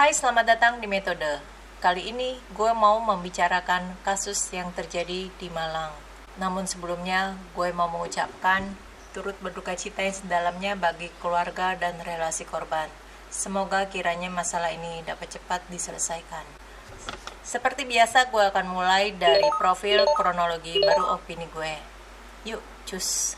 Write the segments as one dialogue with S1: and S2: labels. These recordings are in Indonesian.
S1: Hai, selamat datang di Metode. Kali ini gue mau membicarakan kasus yang terjadi di Malang. Namun sebelumnya gue mau mengucapkan turut berduka cita yang sedalamnya bagi keluarga dan relasi korban. Semoga kiranya masalah ini dapat cepat diselesaikan. Seperti biasa gue akan mulai dari profil kronologi baru opini gue. Yuk, cus.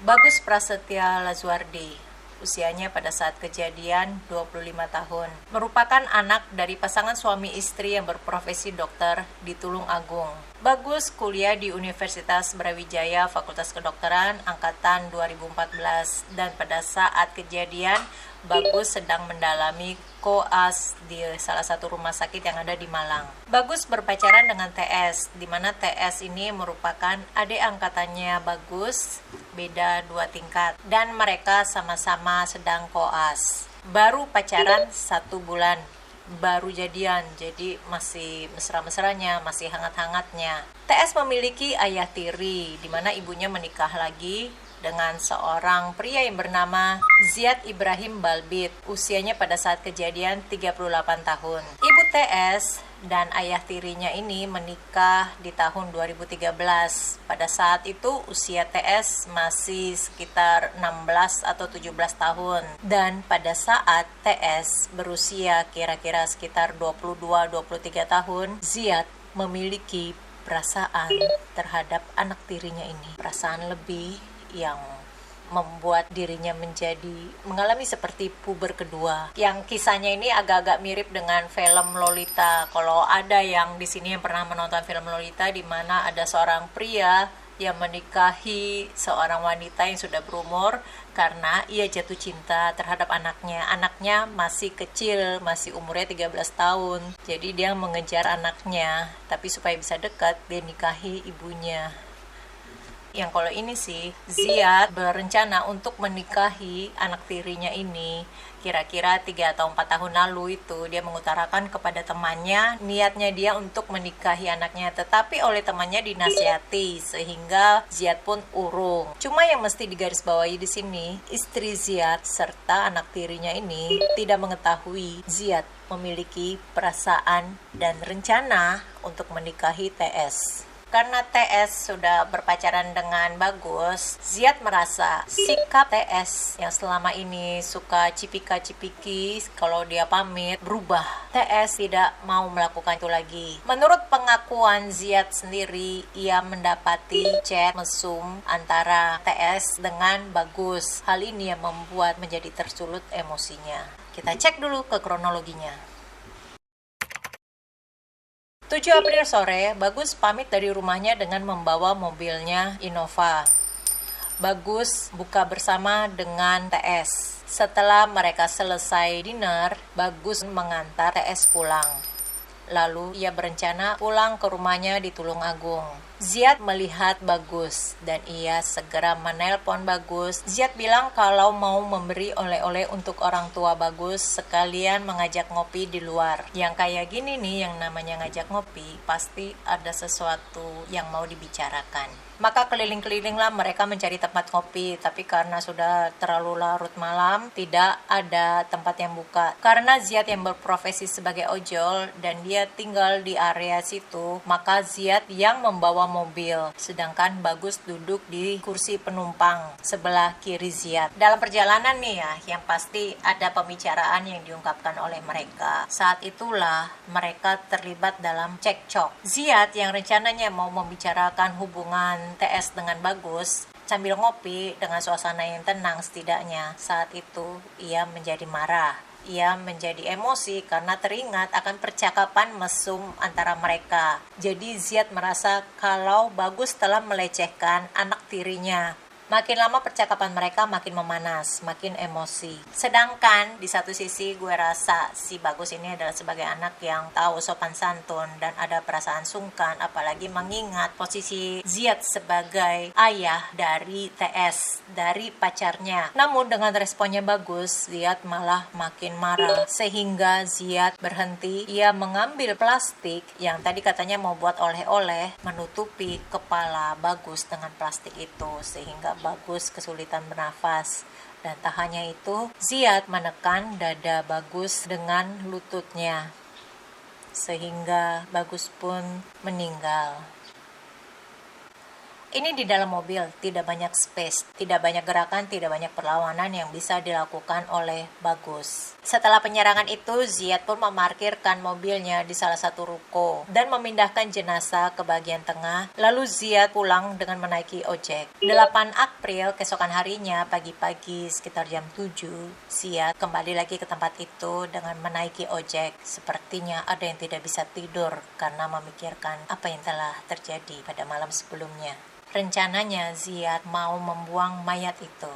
S1: Bagus Prasetya Lazuardi, usianya pada saat kejadian 25 tahun. Merupakan anak dari pasangan suami istri yang berprofesi dokter di Tulung Agung. Bagus kuliah di Universitas Brawijaya Fakultas Kedokteran angkatan 2014 dan pada saat kejadian Bagus sedang mendalami koas di salah satu rumah sakit yang ada di Malang. Bagus berpacaran dengan TS, di mana TS ini merupakan adik angkatannya Bagus, beda 2 tingkat, dan mereka sama-sama sedang koas. Baru pacaran 1 bulan, baru jadian, jadi masih mesra-mesranya, masih hangat-hangatnya. TS memiliki ayah tiri, di mana ibunya menikah lagi dengan seorang pria yang bernama Ziad Ibrahim Balbit. Usianya pada saat kejadian 38 tahun. Ibu TS dan ayah tirinya ini menikah di tahun 2013. Pada saat itu usia TS masih sekitar 16 atau 17 tahun. Dan pada saat TS berusia kira-kira sekitar 22-23 tahun, Ziad memiliki perasaan terhadap anak tirinya ini. Perasaan lebih yang membuat dirinya mengalami seperti puber kedua. Yang kisahnya ini agak-agak mirip dengan film Lolita. Kalau ada yang di sini yang pernah menonton film Lolita, di mana ada seorang pria yang menikahi seorang wanita yang sudah berumur karena ia jatuh cinta terhadap anaknya. Anaknya masih kecil, masih umurnya 13 tahun. Jadi dia mengejar anaknya, tapi supaya bisa dekat, dia nikahi ibunya. Yang kalau ini sih, Ziad berencana untuk menikahi anak tirinya ini kira-kira 3 atau 4 tahun lalu. Itu dia mengutarakan kepada temannya niatnya dia untuk menikahi anaknya, tetapi oleh temannya dinasihati sehingga Ziad pun urung. Cuma yang mesti digarisbawahi di sini, istri Ziad serta anak tirinya ini tidak mengetahui Ziad memiliki perasaan dan rencana untuk menikahi TS. Karena TS sudah berpacaran dengan Bagus, Ziad merasa sikap TS yang selama ini suka cipika-cipiki kalau dia pamit berubah. TS tidak mau melakukan itu lagi. Menurut pengakuan Ziad sendiri, ia mendapati chat mesum antara TS dengan Bagus. Hal ini yang membuat menjadi tersulut emosinya. Kita cek dulu ke kronologinya. 7 April sore, Bagus pamit dari rumahnya dengan membawa mobilnya Innova. Bagus buka bersama dengan TS. Setelah mereka selesai dinner, Bagus mengantar TS pulang. Lalu ia berencana pulang ke rumahnya di Tulung Agung. Ziad melihat Bagus dan ia segera menelpon Bagus. Ziad bilang kalau mau memberi oleh-oleh untuk orang tua Bagus sekalian mengajak ngopi di luar. Yang kayak gini nih, yang namanya ngajak ngopi, pasti ada sesuatu yang mau dibicarakan. Maka keliling-kelilinglah mereka mencari tempat kopi, tapi karena sudah terlalu larut malam, tidak ada tempat yang buka. Karena Ziad yang berprofesi sebagai ojol dan dia tinggal di area situ, maka Ziad yang membawa mobil, sedangkan Bagus duduk di kursi penumpang sebelah kiri Ziad. Dalam perjalanan nih ya, yang pasti ada pembicaraan yang diungkapkan oleh mereka. Saat itulah mereka terlibat dalam cekcok. Ziad yang rencananya mau membicarakan hubungan TS dengan Bagus sambil ngopi dengan suasana yang tenang, setidaknya saat itu ia menjadi marah. Ia menjadi emosi karena teringat akan percakapan mesum antara mereka. Jadi Ziad merasa kalau Bagus telah melecehkan anak tirinya. Makin lama percakapan mereka makin memanas, makin emosi. Sedangkan di satu sisi gue rasa si Bagus ini adalah sebagai anak yang tahu sopan santun dan ada perasaan sungkan, apalagi mengingat posisi Ziad sebagai ayah dari TS, dari pacarnya. Namun dengan responnya Bagus, Ziad malah makin marah sehingga Ziad berhenti. Ia mengambil plastik yang tadi katanya mau buat oleh-oleh, menutupi kepala Bagus dengan plastik itu sehingga Bagus kesulitan bernafas. Dan tak hanya itu, Ziad menekan dada Bagus dengan lututnya, sehingga Bagus pun meninggal. Ini di dalam mobil, tidak banyak space, tidak banyak gerakan, tidak banyak perlawanan yang bisa dilakukan oleh Bagus. Setelah penyerangan itu, Ziad pun memarkirkan mobilnya di salah satu ruko dan memindahkan jenazah ke bagian tengah, lalu Ziad pulang dengan menaiki ojek. 8 April, keesokan harinya, pagi-pagi sekitar jam 7, Ziad kembali lagi ke tempat itu dengan menaiki ojek. Sepertinya ada yang tidak bisa tidur karena memikirkan apa yang telah terjadi pada malam sebelumnya. Rencananya Ziad mau membuang mayat itu.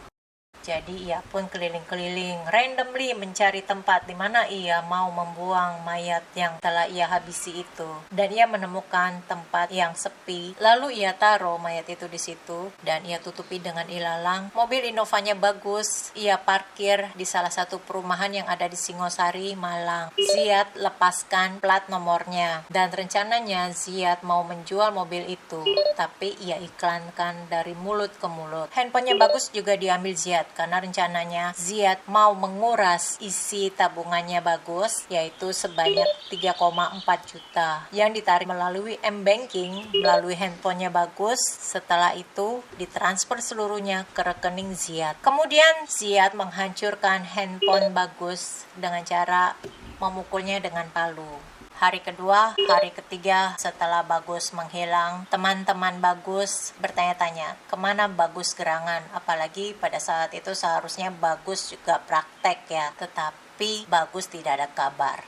S1: Jadi ia pun keliling-keliling, randomly mencari tempat di mana ia mau membuang mayat yang telah ia habisi itu. Dan ia menemukan tempat yang sepi, lalu ia taruh mayat itu di situ dan ia tutupi dengan ilalang. Mobil Innovanya Bagus, ia parkir di salah satu perumahan yang ada di Singosari, Malang. Ziad lepaskan plat nomornya dan rencananya Ziad mau menjual mobil itu, tapi ia iklankan dari mulut ke mulut. Handphonenya Bagus juga diambil Ziad karena rencananya Ziad mau menguras isi tabungannya Bagus, yaitu sebanyak 3,4 juta yang ditarik melalui M-Banking melalui handphonenya Bagus. Setelah itu ditransfer seluruhnya ke rekening Ziad. Kemudian Ziad menghancurkan handphone Bagus dengan cara memukulnya dengan palu. Hari kedua, hari ketiga setelah Bagus menghilang, teman-teman Bagus bertanya-tanya, kemana Bagus gerangan? Apalagi pada saat itu seharusnya Bagus juga praktek ya, tetapi Bagus tidak ada kabar.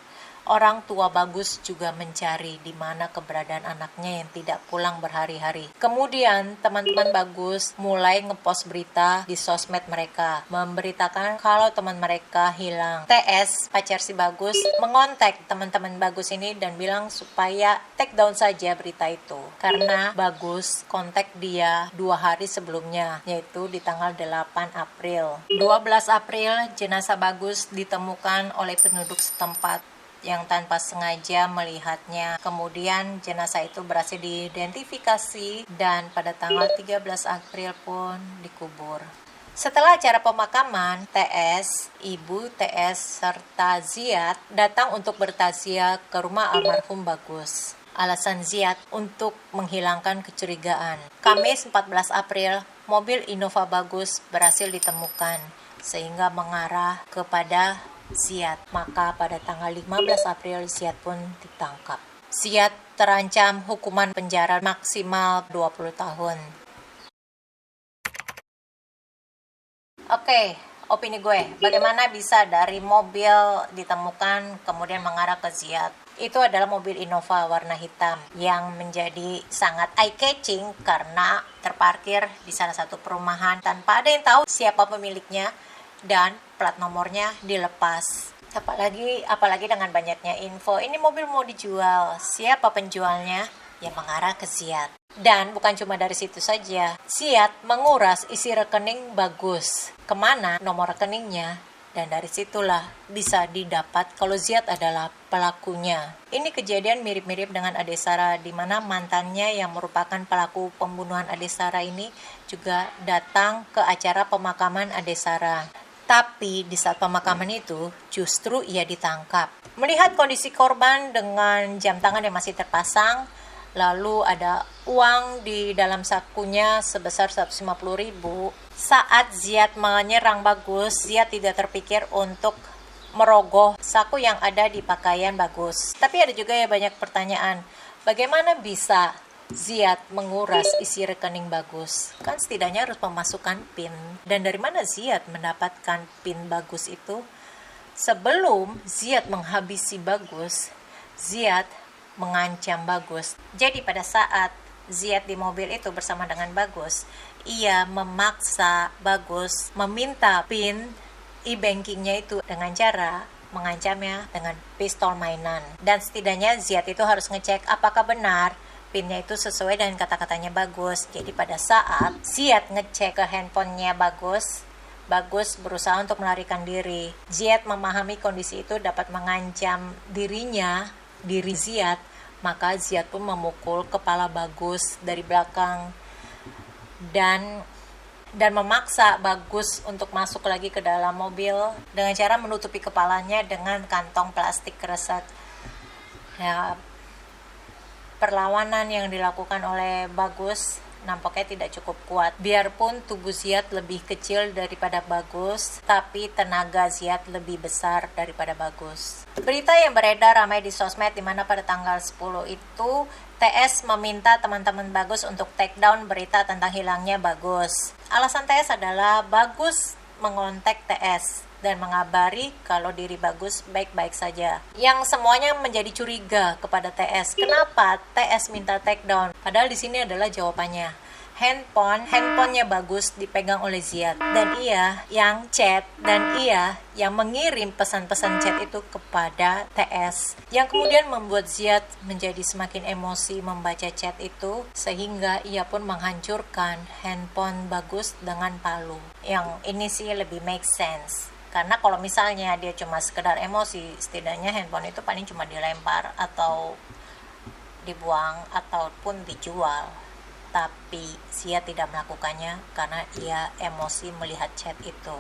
S1: Orang tua Bagus juga mencari di mana keberadaan anaknya yang tidak pulang berhari-hari. Kemudian teman-teman Bagus mulai ngepost berita di sosmed mereka, memberitakan kalau teman mereka hilang. TS, pacar si Bagus, mengontak teman-teman Bagus ini dan bilang supaya take down saja berita itu. Karena Bagus kontak dia 2 hari sebelumnya, yaitu di tanggal 8 April. 12 April, jenazah Bagus ditemukan oleh penduduk setempat yang tanpa sengaja melihatnya. Kemudian jenazah itu berhasil diidentifikasi dan pada tanggal 13 April pun dikubur. Setelah acara pemakaman, TS, Ibu TS, serta Ziad datang untuk bertaziah ke rumah almarhum Bagus. Alasan Ziad untuk menghilangkan kecurigaan. Kamis 14 April, mobil Innova Bagus berhasil ditemukan sehingga mengarah kepada Ziad. Maka pada tanggal 15 April Ziad pun ditangkap. Ziad terancam hukuman penjara maksimal 20 tahun. Oke, opini gue, bagaimana bisa dari mobil ditemukan kemudian mengarah ke Ziad? Itu adalah mobil Innova warna hitam yang menjadi sangat eye-catching karena terparkir di salah satu perumahan tanpa ada yang tahu siapa pemiliknya dan plat nomornya dilepas. Apalagi dengan banyaknya info, ini mobil mau dijual, siapa penjualnya? Ya mengarah ke Ziad. Dan bukan cuma dari situ saja, Ziad menguras isi rekening Bagus. Kemana nomor rekeningnya? Dan dari situlah bisa didapat kalau Ziad adalah pelakunya. Ini kejadian mirip-mirip dengan Ade Sarah, di mana mantannya yang merupakan pelaku pembunuhan Ade Sarah ini juga datang ke acara pemakaman Ade Sarah. Tapi di saat pemakaman itu justru ia ditangkap. Melihat kondisi korban dengan jam tangan yang masih terpasang, lalu ada uang di dalam sakunya sebesar 150.000. Saat Ziad menyerang Bagus, Ziad tidak terpikir untuk merogoh saku yang ada di pakaian Bagus. Tapi ada juga ya banyak pertanyaan, bagaimana bisa Ziad menguras isi rekening Bagus? Kan setidaknya harus memasukkan PIN. Dan dari mana Ziad mendapatkan PIN Bagus itu? Sebelum Ziad menghabisi Bagus, Ziad mengancam Bagus. Jadi pada saat Ziad di mobil itu bersama dengan Bagus, ia memaksa Bagus meminta PIN e-bankingnya itu dengan cara mengancamnya dengan pistol mainan. Dan setidaknya Ziad itu harus ngecek apakah benar PIN-nya itu sesuai dengan kata-katanya Bagus. Jadi pada saat Ziad ngecek ke handphonenya Bagus, Bagus berusaha untuk melarikan diri. Ziad memahami kondisi itu dapat mengancam diri Ziad, maka Ziad pun memukul kepala Bagus dari belakang. Dan dan memaksa Bagus untuk masuk lagi ke dalam mobil dengan cara menutupi kepalanya dengan kantong plastik kresek. Ya, perlawanan yang dilakukan oleh Bagus nampaknya tidak cukup kuat. Biarpun tubuh Ziad lebih kecil daripada Bagus, tapi tenaga Ziad lebih besar daripada Bagus. Berita yang beredar ramai di sosmed di mana pada tanggal 10 itu TS meminta teman-teman Bagus untuk take down berita tentang hilangnya Bagus. Alasan TS adalah Bagus mengontak TS dan mengabari kalau diri Bagus baik-baik saja. Yang semuanya menjadi curiga kepada TS. Kenapa TS minta take down? Padahal di sini adalah jawabannya. Handphonenya Bagus dipegang oleh Ziad dan ia yang chat dan ia yang mengirim pesan-pesan chat itu kepada TS, yang kemudian membuat Ziad menjadi semakin emosi membaca chat itu sehingga ia pun menghancurkan handphone Bagus dengan palu. Yang ini sih lebih make sense. Karena kalau misalnya dia cuma sekedar emosi, setidaknya handphone itu paling cuma dilempar atau dibuang ataupun dijual. Tapi Ziad tidak melakukannya karena ia emosi melihat chat itu.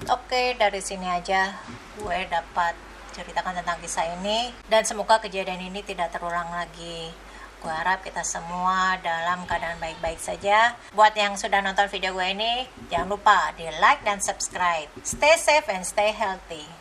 S1: Oke, dari sini aja gue dapat ceritakan tentang kisah ini dan semoga kejadian ini tidak terulang lagi. Gue harap kita semua dalam keadaan baik-baik saja. Buat yang sudah nonton video gue ini, jangan lupa di like dan subscribe. Stay safe and stay healthy.